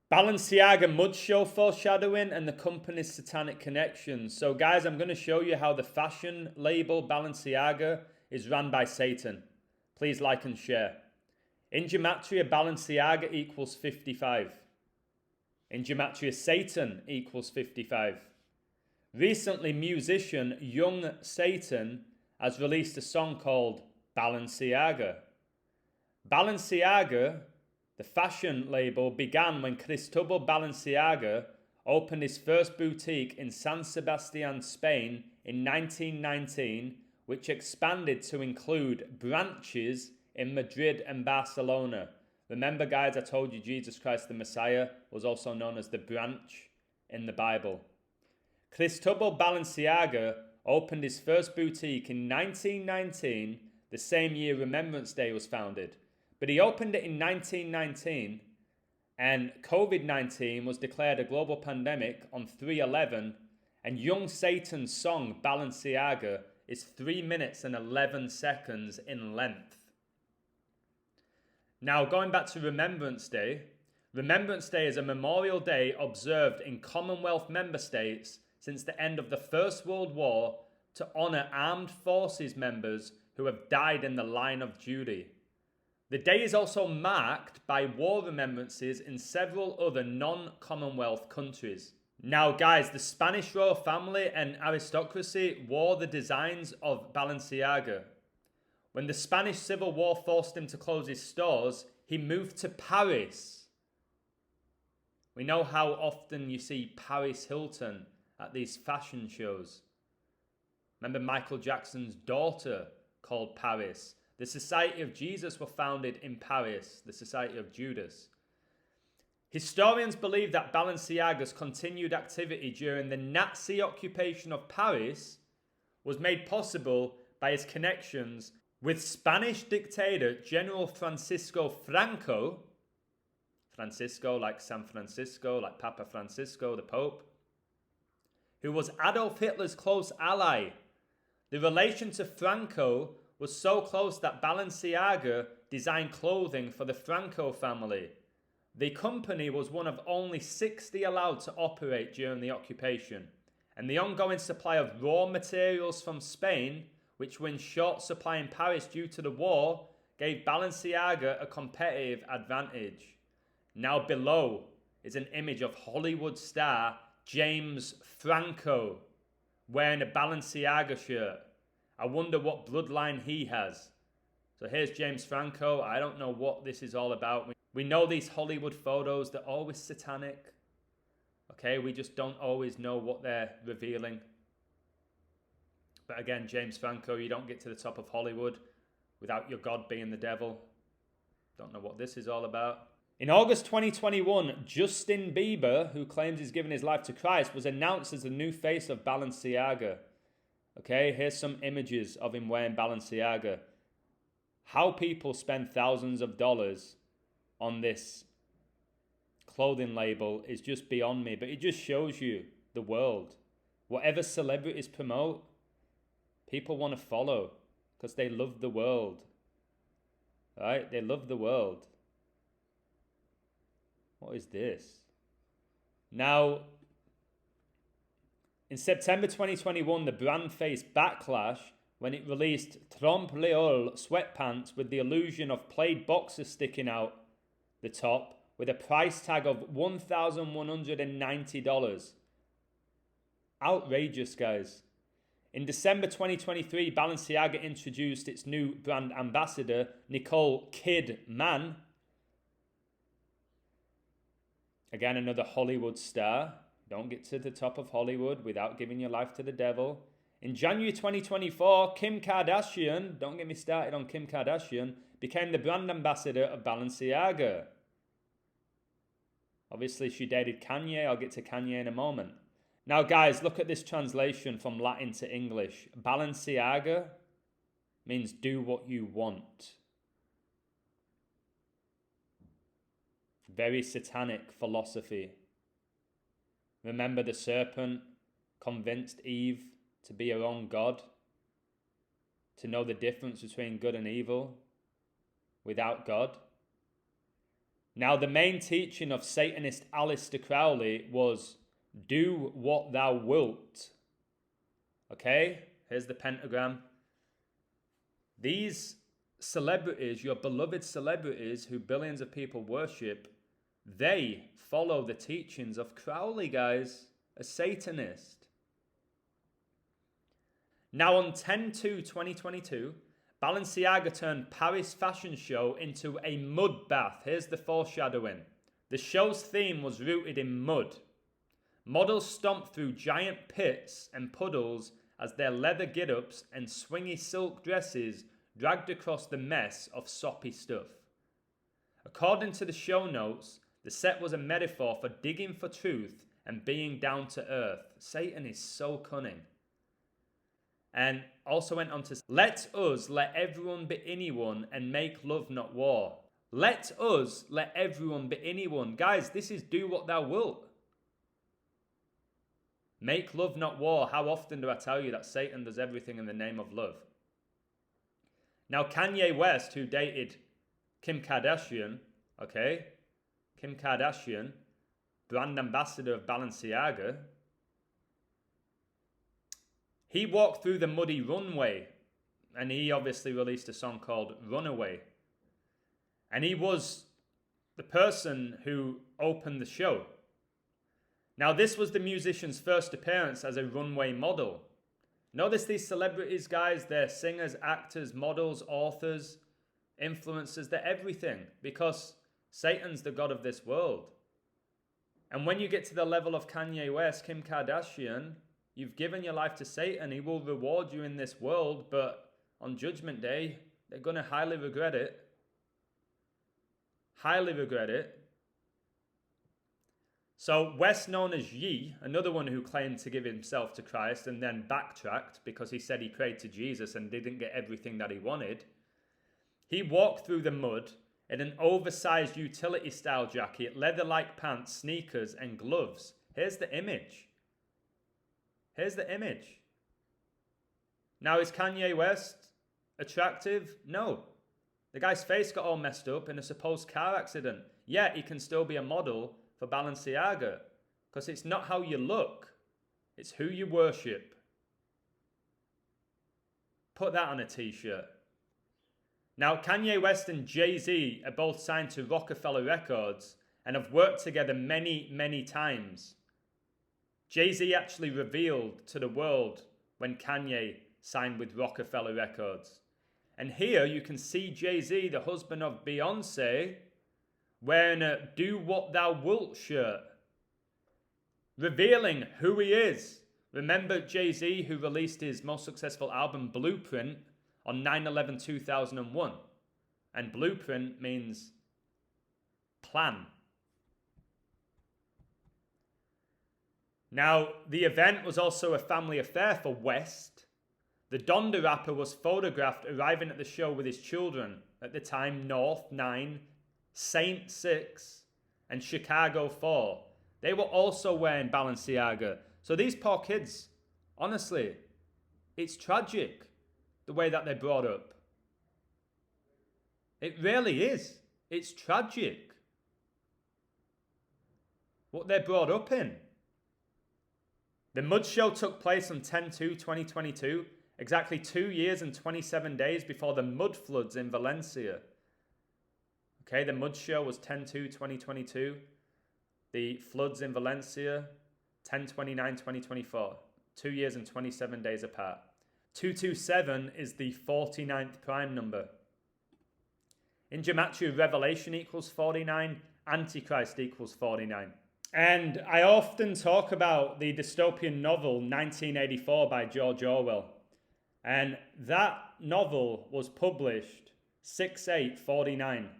Balenciaga mud show foreshadowing and the company's satanic connections. So guys, I'm going to show you how the fashion label Balenciaga is run by Satan. Please like and share. In Gematria, Balenciaga equals 55. In Gematria, Satan equals 55. Recently, musician Young Satan has released a song called Balenciaga. Balenciaga, the fashion label, began when Cristobal Balenciaga opened his first boutique in San Sebastian, Spain in 1919, which expanded to include branches in Madrid and Barcelona. Remember guys, I told you Jesus Christ the Messiah was also known as the branch in the Bible. Cristobal Balenciaga opened his first boutique in 1919, the same year Remembrance Day was founded. But he opened it in 1919 and COVID-19 was declared a global pandemic on 3/11, and Young Satan's song Balenciaga is 3 minutes and 11 seconds in length. Now going back to Remembrance Day is a memorial day observed in Commonwealth member states since the end of the First World War to honour armed forces members who have died in the line of duty. The day is also marked by war remembrances in several other non-Commonwealth countries. Now guys, the Spanish royal family and aristocracy wore the designs of Balenciaga. When the Spanish Civil War forced him to close his stores, he moved to Paris. We know how often you see Paris Hilton at these fashion shows. Remember Michael Jackson's daughter called Paris. The Society of Jesus were founded in Paris, the Society of Judas. Historians believe that Balenciaga's continued activity during the Nazi occupation of Paris was made possible by his connections with Spanish dictator General Francisco Franco, Francisco like San Francisco, like Papa Francisco, the Pope, who was Adolf Hitler's close ally. The relation to Franco was so close that Balenciaga designed clothing for the Franco family. The company was one of only 60 allowed to operate during the occupation, and the ongoing supply of raw materials from Spain, which were in short supply in Paris due to the war, gave Balenciaga a competitive advantage. Now below is an image of Hollywood star James Franco wearing a Balenciaga shirt. I wonder what bloodline he has. So here's James Franco. I don't know what this is all about. We know these Hollywood photos, they're always satanic. Okay, we just don't always know what they're revealing. But again, James Franco, you don't get to the top of Hollywood without your God being the devil. Don't know what this is all about. In August 2021, Justin Bieber, who claims he's given his life to Christ, was announced as the new face of Balenciaga. Okay, here's some images of him wearing Balenciaga. How people spend thousands of dollars on this clothing label is just beyond me, but it just shows you the world. Whatever celebrities promote, people want to follow because they love the world. Right? They love the world. What is this? Now, in September 2021, the brand faced backlash when it released Trompe l'Oeil sweatpants with the illusion of plaid boxers sticking out the top with a price tag of $1,190. Outrageous, guys. In December 2023, Balenciaga introduced its new brand ambassador, Nicole Kidman. Again, another Hollywood star. Don't get to the top of Hollywood without giving your life to the devil. In January 2024, Kim Kardashian, don't get me started on Kim Kardashian, became the brand ambassador of Balenciaga. Obviously, she dated Kanye. I'll get to Kanye in a moment. Now, guys, look at this translation from Latin to English. Balenciaga means do what you want. Very satanic philosophy. Remember the serpent convinced Eve to be her own god, to know the difference between good and evil without God. Now, the main teaching of Satanist Aleister Crowley was, do what thou wilt. Okay, here's the pentagram. These celebrities, your beloved celebrities who billions of people worship, they follow the teachings of Crowley, guys, a Satanist. Now on 10/2/2022, Balenciaga turned Paris fashion show into a mud bath. Here's the foreshadowing. The show's theme was rooted in mud. Models stomped through giant pits and puddles as their leather get-ups and swingy silk dresses dragged across the mess of soppy stuff. According to the show notes, the set was a metaphor for digging for truth and being down to earth. Satan is so cunning. And also went on to, let us let everyone be anyone and make love not war. Let us let everyone be anyone. Guys, this is do what thou wilt. Make love not war. How often do I tell you that Satan does everything in the name of love? Now Kanye West, who dated Kim Kardashian, okay? Kim Kardashian, brand ambassador of Balenciaga, he walked through the muddy runway, and he obviously released a song called Runaway. And he was the person who opened the show. Now, this was the musician's first appearance as a runway model. Notice these celebrities, guys, they're singers, actors, models, authors, influencers, they're everything, because Satan's the god of this world. And when you get to the level of Kanye West, Kim Kardashian, you've given your life to Satan. He will reward you in this world, but on Judgment Day, they're going to highly regret it. Highly regret it. So West, known as Ye, another one who claimed to give himself to Christ and then backtracked because he said he prayed to Jesus and didn't get everything that he wanted. He walked through the mud in an oversized utility style jacket, leather-like pants, sneakers, and gloves. Here's the image. Here's the image. Now, is Kanye West attractive? No. The guy's face got all messed up in a supposed car accident. Yet he can still be a model for Balenciaga, because it's not how you look, it's who you worship. Put that on a t-shirt. Now, Kanye West and Jay-Z are both signed to Rockefeller Records and have worked together many, many times. Jay-Z actually revealed to the world when Kanye signed with Rockefeller Records. And here you can see Jay-Z, the husband of Beyonce, wearing a Do What Thou Wilt shirt, revealing who he is. Remember Jay-Z, who released his most successful album, Blueprint, on 9/11/2001. And Blueprint means plan. Now, the event was also a family affair for West. The Donda rapper was photographed arriving at the show with his children, at the time North 9, Saint 6, and Chicago 4. They were also wearing Balenciaga. So these poor kids, honestly, it's tragic the way that they're brought up. It really is. It's tragic what they're brought up in. The Mud Show took place on 10/2/2022, exactly 2 years and 27 days before the mud floods in Valencia. Okay, the Mud Show was 10/2/2022. The floods in Valencia, 10/29/2024. 2 years and 27 days apart. 227 is the 49th prime number. In gematria, Revelation equals 49, Antichrist equals 49. And I often talk about the dystopian novel 1984 by George Orwell. And that novel was published 6/8/49.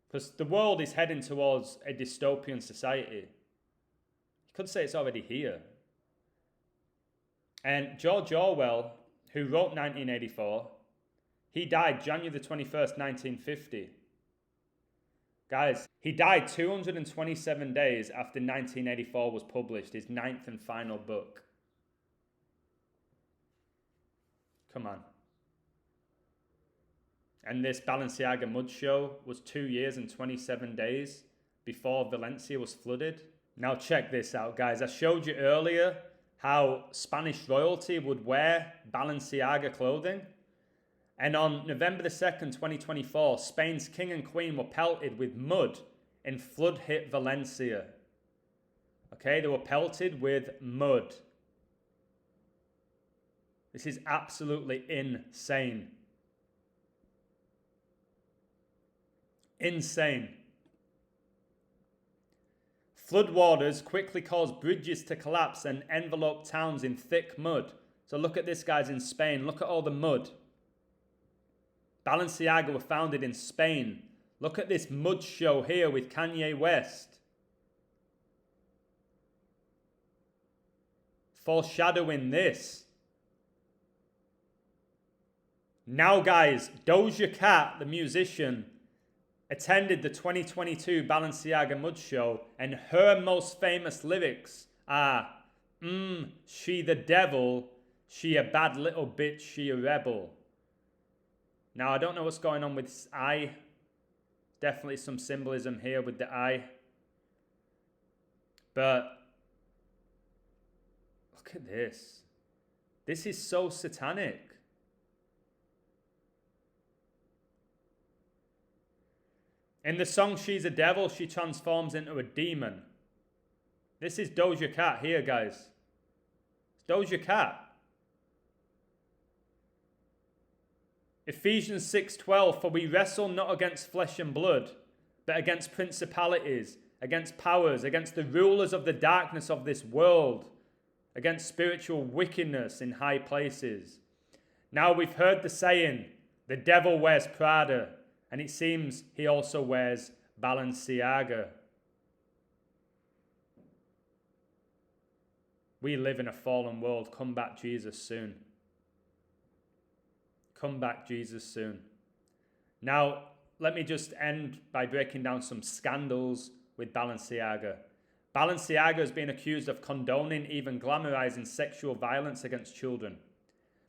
Because the world is heading towards a dystopian society. You could say it's already here. And George Orwell, who wrote 1984, he died January the 21st, 1950. Guys, he died 227 days after 1984 was published, his 9th and final book. Come on. And this Balenciaga mud show was 2 years and 27 days before Valencia was flooded. Now check this out, guys. I showed you earlier how Spanish royalty would wear Balenciaga clothing. And on November the 2nd, 2024, Spain's king and queen were pelted with mud in flood-hit Valencia. Okay, they were pelted with mud. This is absolutely insane. Insane. Floodwaters quickly caused bridges to collapse and enveloped towns in thick mud. So look at this, guys, in Spain. Look at all the mud. Balenciaga were founded in Spain. Look at this mud show here with Kanye West. Foreshadowing this. Now, guys, Doja Cat, the musician, attended the 2022 Balenciaga mud show, and her most famous lyrics are, she the devil, she a bad little bitch, she a rebel. Now, I don't know what's going on with this eye. Definitely some symbolism here with the eye. But look at this. This is so satanic. In the song She's a Devil, she transforms into a demon. This is Doja Cat here, guys. It's Doja Cat. Ephesians 6:12, for we wrestle not against flesh and blood, but against principalities, against powers, against the rulers of the darkness of this world, against spiritual wickedness in high places. Now we've heard the saying, the devil wears Prada, and it seems he also wears Balenciaga. We live in a fallen world. Come back, Jesus, soon. Come back, Jesus, soon. Now, let me just end by breaking down some scandals with Balenciaga. Balenciaga has been accused of condoning, even glamorizing sexual violence against children.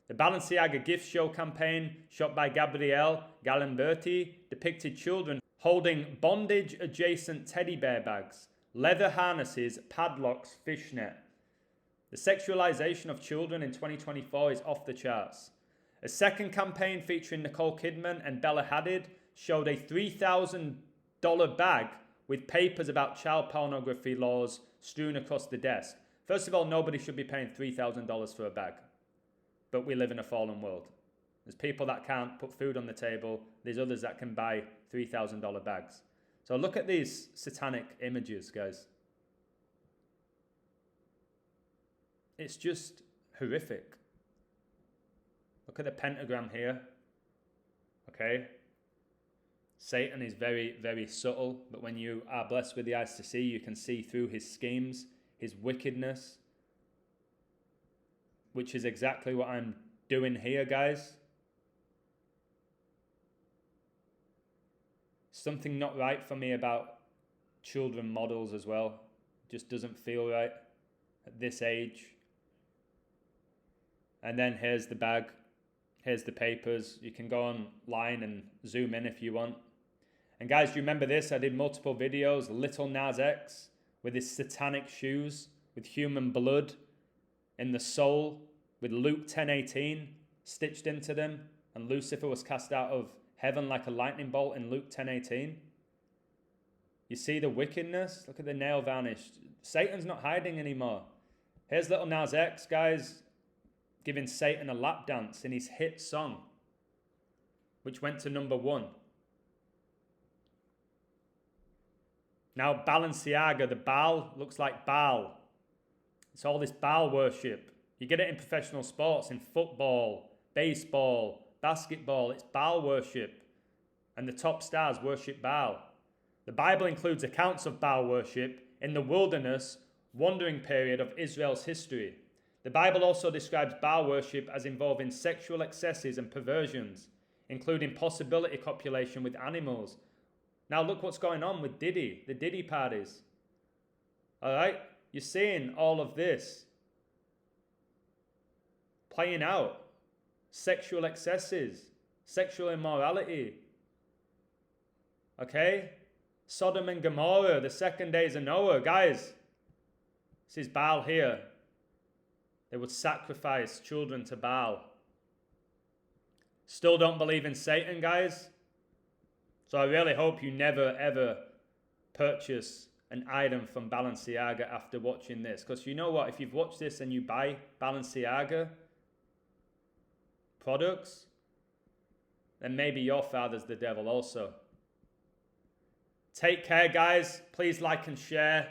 The Balenciaga gift show campaign, shot by Gabriele Galimberti, depicted children holding bondage-adjacent teddy bear bags, leather harnesses, padlocks, fishnet. The sexualization of children in 2024 is off the charts. A second campaign featuring Nicole Kidman and Bella Hadid showed a $3,000 bag with papers about child pornography laws strewn across the desk. First of all, nobody should be paying $3,000 for a bag. But we live in a fallen world. There's people that can't put food on the table. There's others that can buy $3,000 bags. So look at these satanic images, guys. It's just horrific. Look at the pentagram here. Okay. Satan is very, very subtle, but when you are blessed with the eyes to see, you can see through his schemes, his wickedness, which is exactly what I'm doing here, guys. Something not right for me about children models as well. Just doesn't feel right at this age. And then here's the bag. Here's the papers. You can go online and zoom in if you want. And guys, do you remember this? I did multiple videos. Little Nas X with his satanic shoes with human blood in the sole with Luke 10:18 stitched into them. And Lucifer was cast out of heaven like a lightning bolt in Luke 10:18. You see the wickedness? Look at the nail varnish. Satan's not hiding anymore. Here's Little Nas X, guys, giving Satan a lap dance in his hit song, which went to #1. Now Balenciaga, the Baal, looks like Baal. It's all this Baal worship. You get it in professional sports, in football, baseball, basketball. It's Baal worship. And the top stars worship Baal. The Bible includes accounts of Baal worship in the wilderness wandering period of Israel's history. The Bible also describes Baal worship as involving sexual excesses and perversions, including possibility copulation with animals. Now look what's going on with Diddy, the Diddy parties. All right? You're seeing all of this playing out. Sexual excesses, Sexual immorality. Okay? Sodom and Gomorrah, the second days of Noah. Guys, this is Baal here. They would sacrifice children to Baal. Still don't believe in Satan, guys? So I really hope you never ever purchase an item from Balenciaga after watching this. Because you know what? If you've watched this and you buy Balenciaga products, then maybe your father's the devil also. Take care, guys. Please like and share.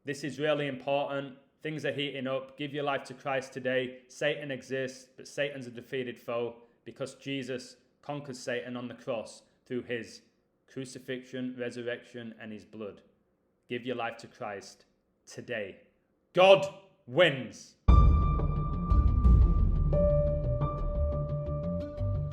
This is really important. Things are heating up. Give your life to Christ today. Satan exists, but Satan's a defeated foe because Jesus conquered Satan on the cross through his crucifixion, resurrection, and his blood. Give your life to Christ today. God wins.